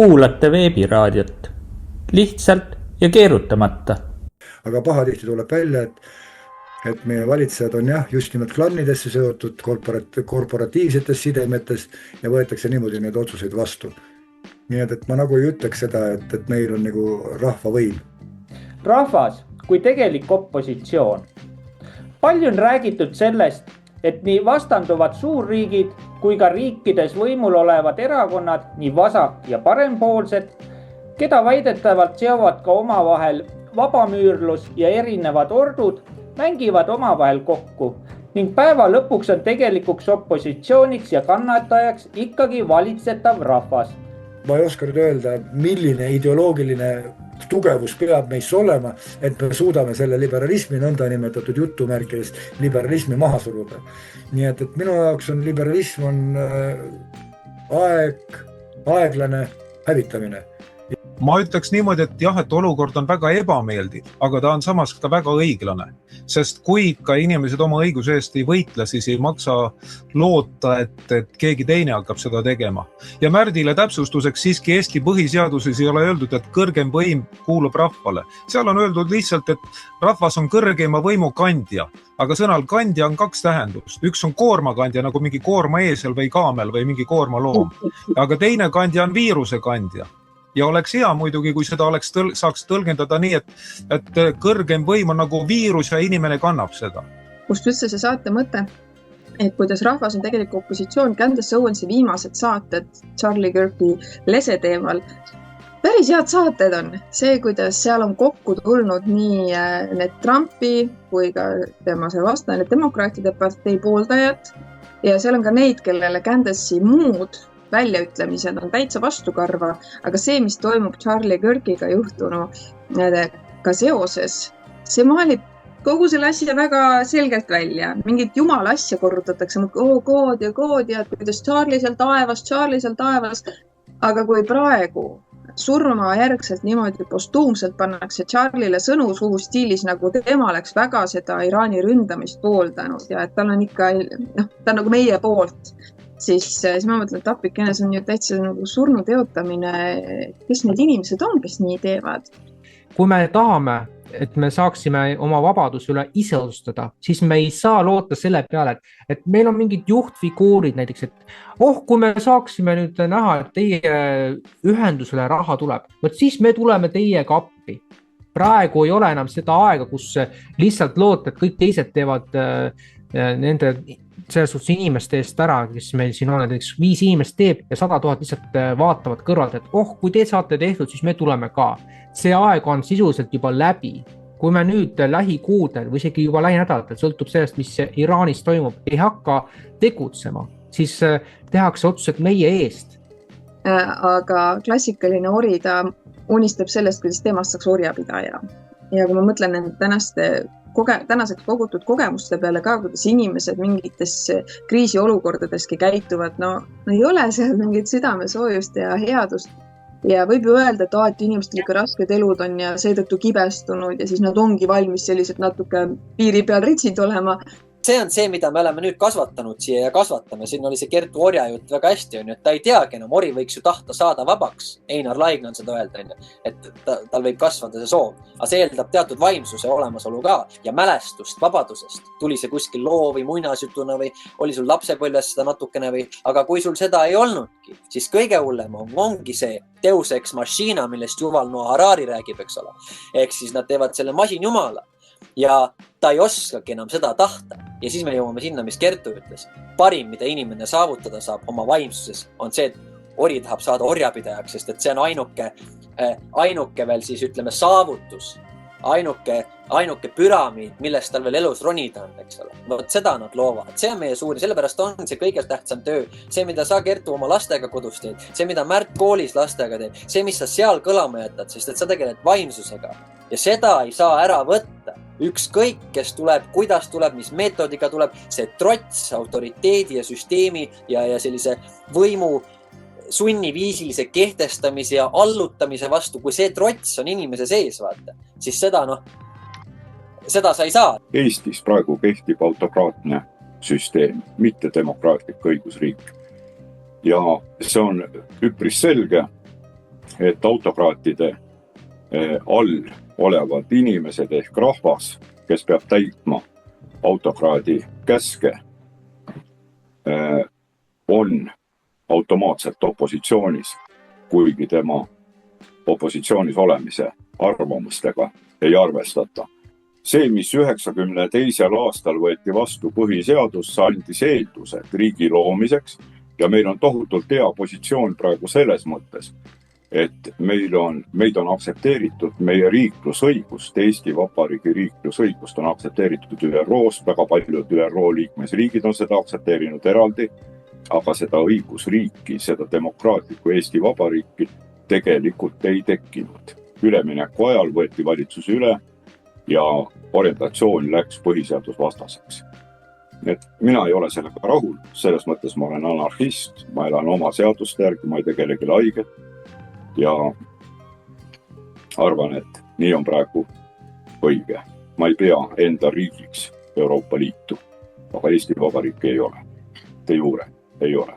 kuulate veebiraadiot. Lihtsalt ja keerutamata. Aga pahatihti tuleb välja, et meie valitsejad on just nimelt klannidesse seotud korporatiivsetes sidemetes ja võetakse niimoodi need otsuseid vastu. Nii et ma nagu ei ütleks seda, et meil on nagu rahva võim. Rahvas kui tegelik opositsioon. Palju on räägitud sellest, et nii vastanduvad suurriigid kui ka riikides võimul olevad erakonnad, nii vasak- ja parempoolsed, keda väidetavalt seovad ka omavahel vabamüürlus ja erinevad ordud, mängivad omavahel kokku ning päeva lõpuks on tegelikuks opositsiooniks ja kannatajaks ikkagi valitsetav rahvas. Ma ei oska nüüd öelda, milline ideoloogiline tugevus peab meis olema, et me suudame selle liberalismi nõnda nimetatud jutumärkides liberalismi maha suruda. Nii et minu jaoks on liberalism on aeglane hävitamine. Ma ütleks niimoodi, et jah, et olukord on väga ebameeldiv, aga ta on samas ka väga õiglane. Sest kui ikka inimesed oma õiguse eest ei võitle, siis ei maksa loota, et keegi teine hakkab seda tegema. Ja Märdile täpsustuseks siiski Eesti põhiseaduses ei ole öeldud, et kõrgem võim kuulub rahvale. Seal on öeldud lihtsalt, et rahvas on kõrgeima võimu kandja, aga sõnal kandja on 2 tähendust. Üks on koormakandja, nagu mingi koormaeesel või kaamel või mingi koormaloom, aga teine kandja on viiruse kandja. Ja oleks hea muidugi, kui seda saaks tõlgendada nii, et kõrgem võim on nagu viirus ja inimene kannab seda. Kust üldse see saate mõte, et kuidas rahvas on tegelikult opositsioon, Candace Owensi viimased saated Charlie Kirki lese teemal. Päris head saated on. See, kuidas seal on kokku tulnud nii need Trumpi kui ka tema see vastane demokraatide partei pooldajad ja seal on ka neid, kellele Candace'i muud väljaütlemised on täitsa vastukarva, aga see, mis toimub Charlie Kirkiga juhtunu ka seoses, see maalib kogu selle asja väga selgelt välja. Mingit jumala asja korrutatakse, kood ja kuidas Charlie seal taevas, aga kui praegu surma järgselt niimoodi postuumselt pannakse Charlie'le sõnu suhu stiilis, nagu tema oleks väga seda Iraani ründamist pooldanud ja et tal on ikka, ta on nagu meie poolt, siis ma mõtlen, et appikene, see on ju täitsa nagu surnu teotamine, kes need inimesed on, kes nii teevad. Kui me tahame, et me saaksime oma vabaduse üle ise otsustada, siis me ei saa loota selle peale, et meil on mingid juhtfiguurid näiteks, et kui me saaksime nüüd näha, et teie ühendusele raha tuleb, siis me tuleme teiega appi. Praegu ei ole enam seda aega, kus lihtsalt loota, et kõik teised teevad nende selles suhtes inimeste eest ära, kes meil siin on, näiteks 5 inimest teeb ja 100 000 lihtsalt vaatavad kõrvalt, et kui te saate tehtud, siis me tuleme ka. See aeg on sisuliselt juba läbi. Kui me nüüd lähikuudel või isegi juba lähinädalatel, sõltub sellest, mis Iraanis toimub, ei hakka tegutsema, siis tehakse otsused meie eest. Aga klassikaline ori, ta unistab sellest, kuidas temast saaks orjapidaja. Ja kui ma mõtlen tänaseks kogutud kogemuste peale ka, kuidas inimesed mingites kriisiolukordadeski käituvad, ei ole seal mingit südamesoojust ja headust. Ja võib ju öelda, et inimestel ikka rasked elud on ja seetõttu kibestunud ja siis nad ongi valmis sellised natuke piiri peal ritsid olema. See on see, mida me oleme nüüd kasvatanud siia ja kasvatame. Siin oli see Kertu Orja jutt väga hästi, et ta ei teagi enam, ori võiks ju tahta saada vabaks. Einar Laigna on seda öelda, et tal võib kasvada see soov. Aga see eeldab teatud vaimsuse olemasolu ka ja mälestust vabadusest. Tuli see kuskil loo või muinasjutuna või oli sul lapsepõlves seda natukene või, aga kui sul seda ei olnudki, siis kõige hullem ongi see Deus ex machina, millest Yuval Noah Harari räägib, eks ole. Ehk siis nad teevad selle masinjumala. Ja ta ei oskagi enam seda tahta. Ja siis me jõuame sinna, mis Kertu ütles. Parim, mida inimene saavutada saab oma vaimsuses, on see, et ori tahab saada orjapidajaks, sest et see on ainuke veel siis ütleme saavutus, ainuke püramiid, millest tal veel elus ronida on, eks ole. Võt seda nad loovad. See on meie suuri, sellepärast on see kõige tähtsam töö. See, mida sa, Kertu, oma lastega kodus teed, see, mida Märt koolis lastega teed, see, mis sa seal kõlama jätad, sest et sa tegeled vaimsusega. Ja seda ei saa ära võtta. Ükskõik, kes tuleb, kuidas tuleb, mis meetodiga tuleb, see trots autoriteedi ja süsteemi ja sellise võimu sunniviisilise kehtestamise ja allutamise vastu, kui see trots on inimese sees, vaata, siis seda sa ei saa. Eestis praegu kehtib autokraatne süsteem, mitte demokraatlik õigusriik. Ja see on üpris selge, et autokraatide all olevad inimesed ehk rahvas, kes peab täitma autokraadi käske, on automaatselt opositsioonis, kuigi tema opositsioonis olemise arvamustega ei arvestata. See, mis 92. aastal võeti vastu põhiseadus, andis eeldused riigi loomiseks ja meil on tohutult hea positsioon praegu selles mõttes, et meid on aktsepteeritud meie riiklusõigust, Eesti Vabariigi riiklusõigust on aktsepteeritud ÜRO-st, väga paljud ÜRO liikmesriigid on seda aktsepteerinud eraldi, aga seda õigusriiki, seda demokraatlikku Eesti Vabariiki tegelikult ei tekkinud. Ülemineku ajal võeti valitsus üle ja orientatsioon läks põhiseadusvastaseks. Et mina ei ole sellega rahul, selles mõttes ma olen anarhist, ma elan oma seaduste järgi, ma ei tee kellelegi haiget ja arvan, et nii on praegu õige. Ma ei pea enda riigiks Euroopa Liitu, aga Eesti Vabariik ei ole. De jure ei ole.